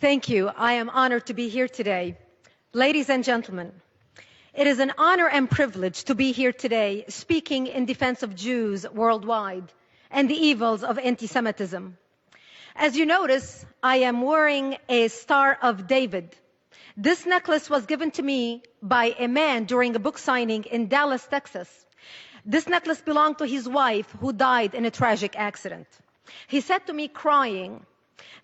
Thank you. I am honored to be here today. Ladies and gentlemen, it is an honor and privilege to be here today speaking in defense of Jews worldwide and the evils of anti-Semitism. As you notice, I am wearing a Star of David. This necklace was given to me by a man during a book signing in Dallas, Texas. This necklace belonged to his wife, who died in a tragic accident. He said to me, crying,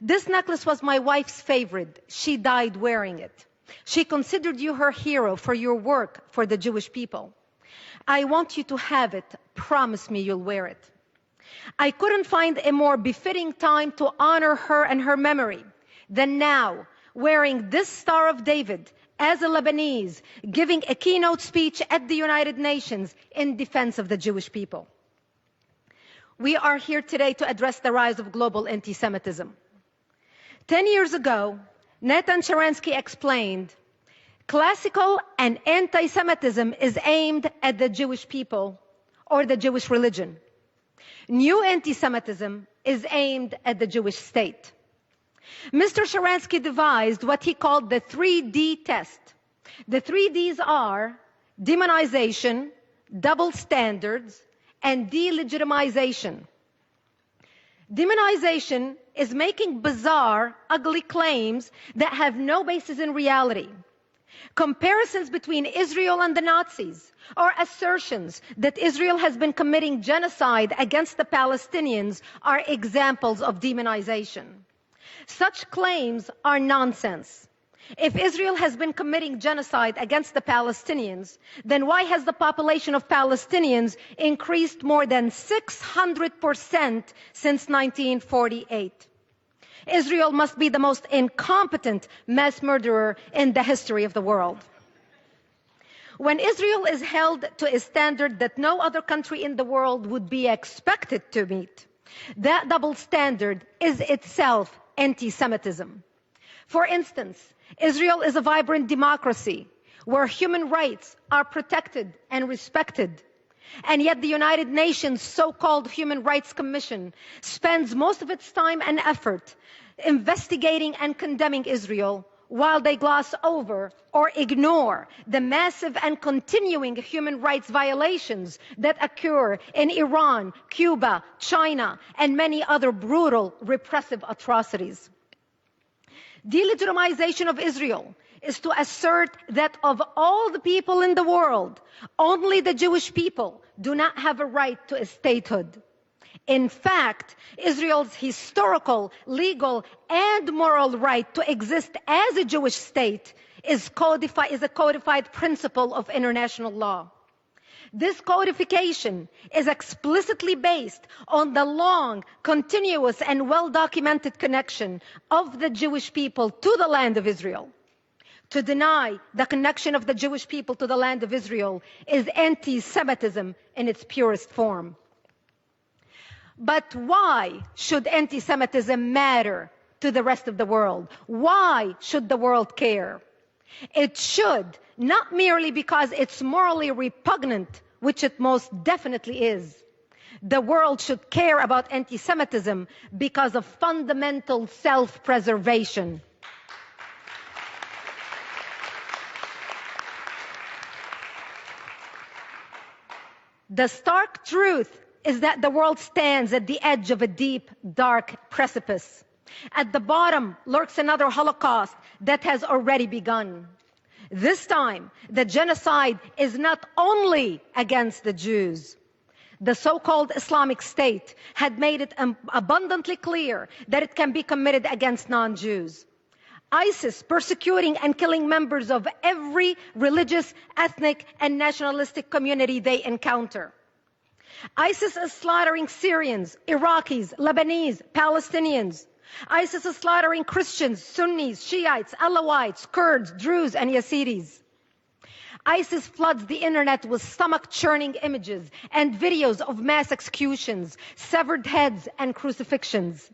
"This necklace was my wife's favorite. She died wearing it. She considered you her hero for your work for the Jewish people. I want you to have it. Promise me you'll wear it." I couldn't find a more befitting time to honor her and her memory than now, wearing this Star of David as a Lebanese, giving a keynote speech at the United Nations in defense of the Jewish people. We are here today to address the rise of global anti-Semitism. 10 years ago, Nathan Sharansky explained, classical and anti-Semitism is aimed at the Jewish people or the Jewish religion. New anti-Semitism is aimed at the Jewish state. Mr. Sharansky devised what he called the 3D test. The 3Ds are demonization, double standards, and delegitimization. Demonization is making bizarre, ugly claims that have no basis in reality. Comparisons between Israel and the Nazis, or assertions that Israel has been committing genocide against the Palestinians, are examples of demonization. Such claims are nonsense. If Israel has been committing genocide against the Palestinians, then why has the population of Palestinians increased more than 600% since 1948? Israel must be the most incompetent mass murderer in the history of the world. When Israel is held to a standard that no other country in the world would be expected to meet, that double standard is itself anti-Semitism. For instance, Israel is a vibrant democracy where human rights are protected and respected. And yet the United Nations so-called Human Rights Commission spends most of its time and effort investigating and condemning Israel, while they gloss over or ignore the massive and continuing human rights violations that occur in Iran, Cuba, China, and many other brutal, repressive atrocities. Delegitimization of Israel is to assert that of all the people in the world, only the Jewish people do not have a right to a statehood. In fact, Israel's historical, legal, and moral right to exist as a Jewish state is a codified principle of international law. This codification is explicitly based on the long, continuous, and well-documented connection of the Jewish people to the land of Israel. To deny the connection of the Jewish people to the land of Israel is anti-Semitism in its purest form. But why should anti-Semitism matter to the rest of the world? Why should the world care? It should, not merely because it's morally repugnant, which it most definitely is. The world should care about anti-Semitism because of fundamental self-preservation. The stark truth is that the world stands at the edge of a deep, dark precipice. At the bottom lurks another Holocaust that has already begun. This time, the genocide is not only against the Jews. The so-called Islamic State had made it abundantly clear that it can be committed against non-Jews. ISIS persecuting and killing members of every religious, ethnic, and nationalistic community they encounter. ISIS is slaughtering Syrians, Iraqis, Lebanese, Palestinians. ISIS is slaughtering Christians, Sunnis, Shiites, Alawites, Kurds, Druze, and Yazidis. ISIS floods the internet with stomach-churning images and videos of mass executions, severed heads, and crucifixions.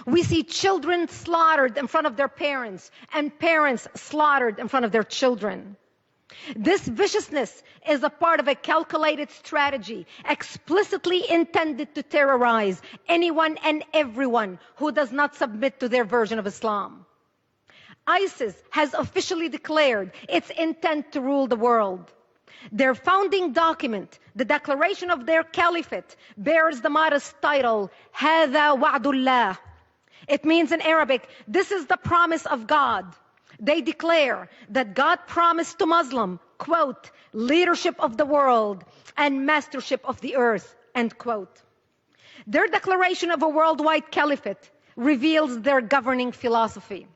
We see children slaughtered in front of their parents, and parents slaughtered in front of their children. This viciousness is a part of a calculated strategy explicitly intended to terrorize anyone and everyone who does not submit to their version of Islam. ISIS has officially declared its intent to rule the world. Their founding document, the declaration of their caliphate, bears the modest title, هذا وعد الله. It means in Arabic, this is the promise of God. They declare that God promised to Muslim, quote, leadership of the world and mastership of the earth, end quote. Their declaration of a worldwide caliphate reveals their governing philosophy.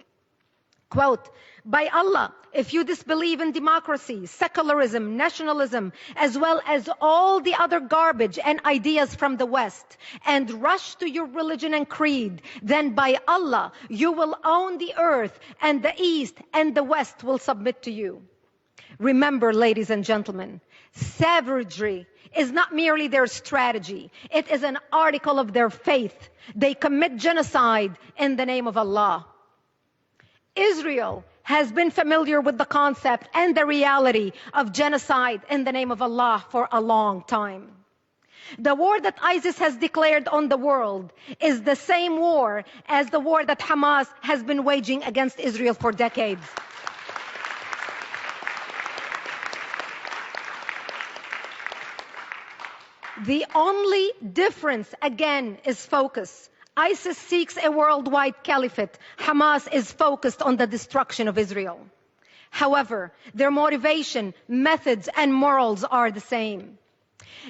Quote, by Allah, if you disbelieve in democracy, secularism, nationalism, as well as all the other garbage and ideas from the West, and rush to your religion and creed, then by Allah, you will own the earth, and the East and the West will submit to you. Remember, ladies and gentlemen, savagery is not merely their strategy. It is an article of their faith. They commit genocide in the name of Allah. Israel has been familiar with the concept and the reality of genocide in the name of Allah for a long time. The war that ISIS has declared on the world is the same war as the war that Hamas has been waging against Israel for decades. The only difference, again, is focus. ISIS seeks a worldwide caliphate. Hamas is focused on the destruction of Israel. However, their motivation, methods, and morals are the same.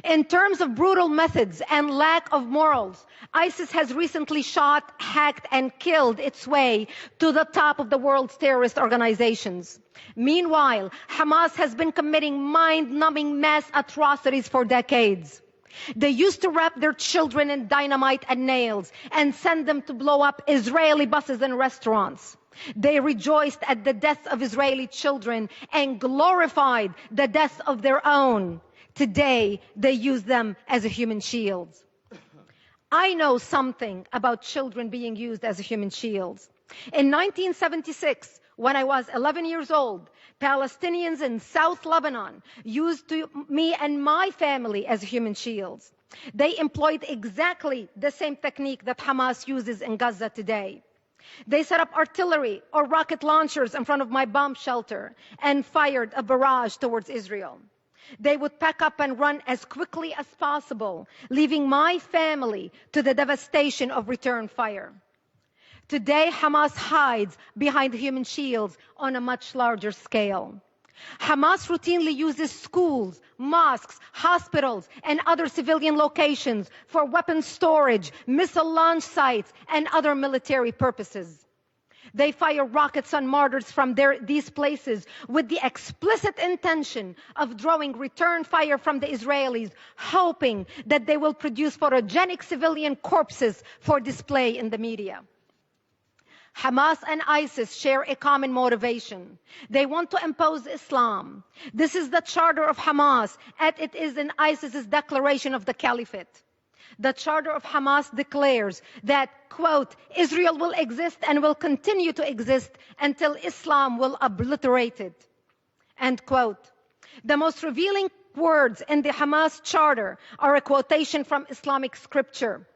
In terms of brutal methods and lack of morals, ISIS has recently shot, hacked, and killed its way to the top of the world's terrorist organizations. Meanwhile, Hamas has been committing mind-numbing mass atrocities for decades. They used to wrap their children in dynamite and nails and send them to blow up Israeli buses and restaurants. They rejoiced at the deaths of Israeli children and glorified the deaths of their own. Today, they use them as human shields. I know something about children being used as human shields. In 1976, when I was 11 years old, Palestinians in South Lebanon used me and my family as human shields. They employed exactly the same technique that Hamas uses in Gaza today. They set up artillery or rocket launchers in front of my bomb shelter and fired a barrage towards Israel. They would pack up and run as quickly as possible, leaving my family to the devastation of return fire. Today, Hamas hides behind human shields on a much larger scale. Hamas routinely uses schools, mosques, hospitals, and other civilian locations for weapons storage, missile launch sites, and other military purposes. They fire rockets on martyrs from these places with the explicit intention of drawing return fire from the Israelis, hoping that they will produce photogenic civilian corpses for display in the media. Hamas and ISIS share a common motivation. They want to impose Islam. This is the charter of Hamas, and it is in ISIS's declaration of the caliphate. The charter of Hamas declares that, quote, Israel will exist and will continue to exist until Islam will obliterate it, end quote. The most revealing words in the Hamas charter are a quotation from Islamic scripture.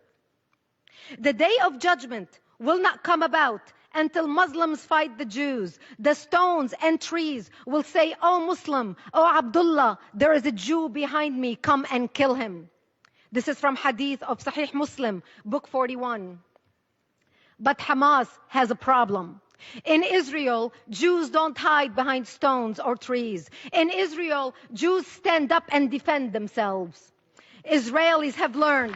The day of judgment will not come about until Muslims fight the Jews. The stones and trees will say, "O Muslim, O Abdullah, there is a Jew behind me, come and kill him." This is from Hadith of Sahih Muslim, book 41. But Hamas has a problem. In Israel, Jews don't hide behind stones or trees. In Israel, Jews stand up and defend themselves. Israelis have learned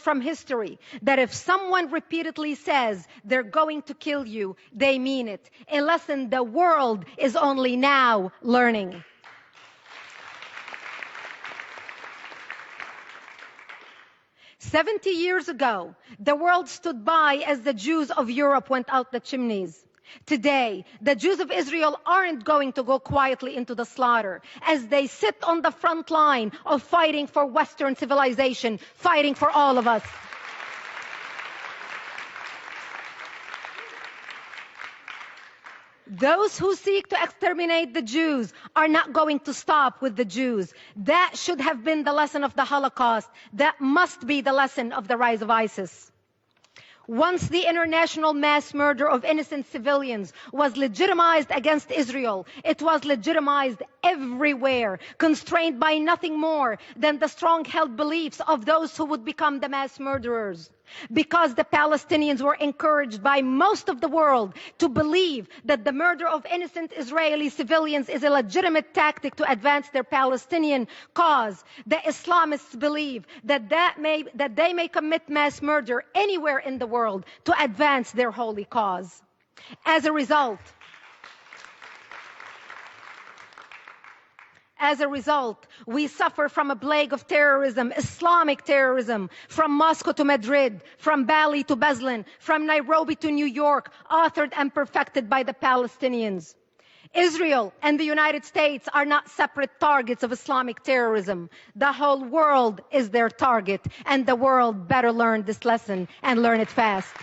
from history that if someone repeatedly says they're going to kill you, they mean it. A lesson the world is only now learning. "70 years ago, the world stood by as the Jews of Europe went out the chimneys. Today, the Jews of Israel aren't going to go quietly into the slaughter as they sit on the front line of fighting for Western civilization, fighting for all of us. Those who seek to exterminate the Jews are not going to stop with the Jews. That should have been the lesson of the Holocaust. That must be the lesson of the rise of ISIS. Once the international mass murder of innocent civilians was legitimized against Israel, it was legitimized everywhere, constrained by nothing more than the strong-held beliefs of those who would become the mass murderers. Because the Palestinians were encouraged by most of the world to believe that the murder of innocent Israeli civilians is a legitimate tactic to advance their Palestinian cause, the Islamists believe that they may commit mass murder anywhere in the world to advance their holy cause. As a result, we suffer from a plague of terrorism, Islamic terrorism, from Moscow to Madrid, from Bali to Beslan, from Nairobi to New York, authored and perfected by the Palestinians. Israel and the United States are not separate targets of Islamic terrorism. The whole world is their target, and the world better learn this lesson and learn it fast.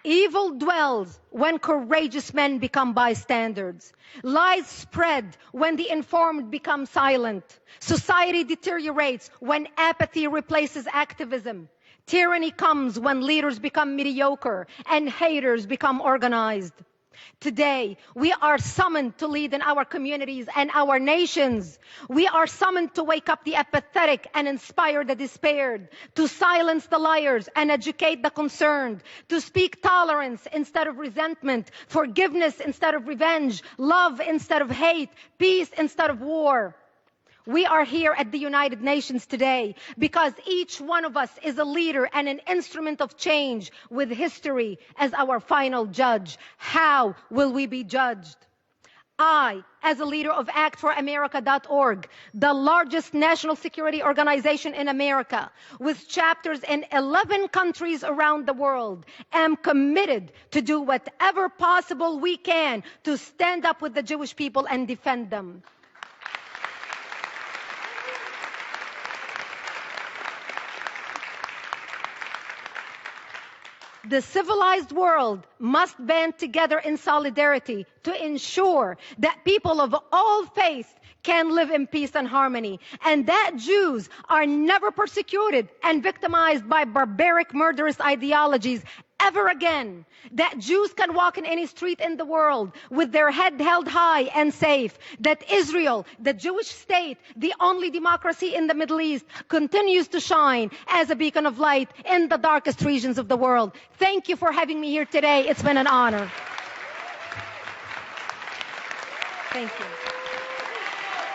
Evil dwells when courageous men become bystanders. Lies spread when the informed become silent. Society deteriorates when apathy replaces activism. Tyranny comes when leaders become mediocre and haters become organized. Today, we are summoned to lead in our communities and our nations. We are summoned to wake up the apathetic and inspire the despaired, to silence the liars and educate the concerned, to speak tolerance instead of resentment, forgiveness instead of revenge, love instead of hate, peace instead of war. We are here at the United Nations today because each one of us is a leader and an instrument of change with history as our final judge. How will we be judged? I, as a leader of ActForAmerica.org, the largest national security organization in America, with chapters in 11 countries around the world, am committed to do whatever possible we can to stand up with the Jewish people and defend them. The civilized world must band together in solidarity to ensure that people of all faiths can live in peace and harmony, and that Jews are never persecuted and victimized by barbaric, murderous ideologies ever again. That Jews can walk in any street in the world with their head held high and safe. That Israel, the Jewish state, the only democracy in the Middle East, continues to shine as a beacon of light in the darkest regions of the world. Thank you for having me here today. It's been an honor. Thank you.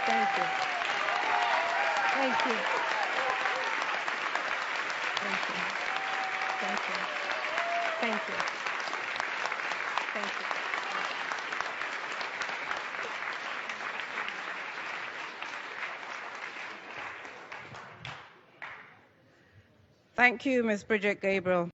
Thank you. Thank you. Thank you. Thank you. Thank you. Thank you. Thank you, Ms. Brigitte Gabriel.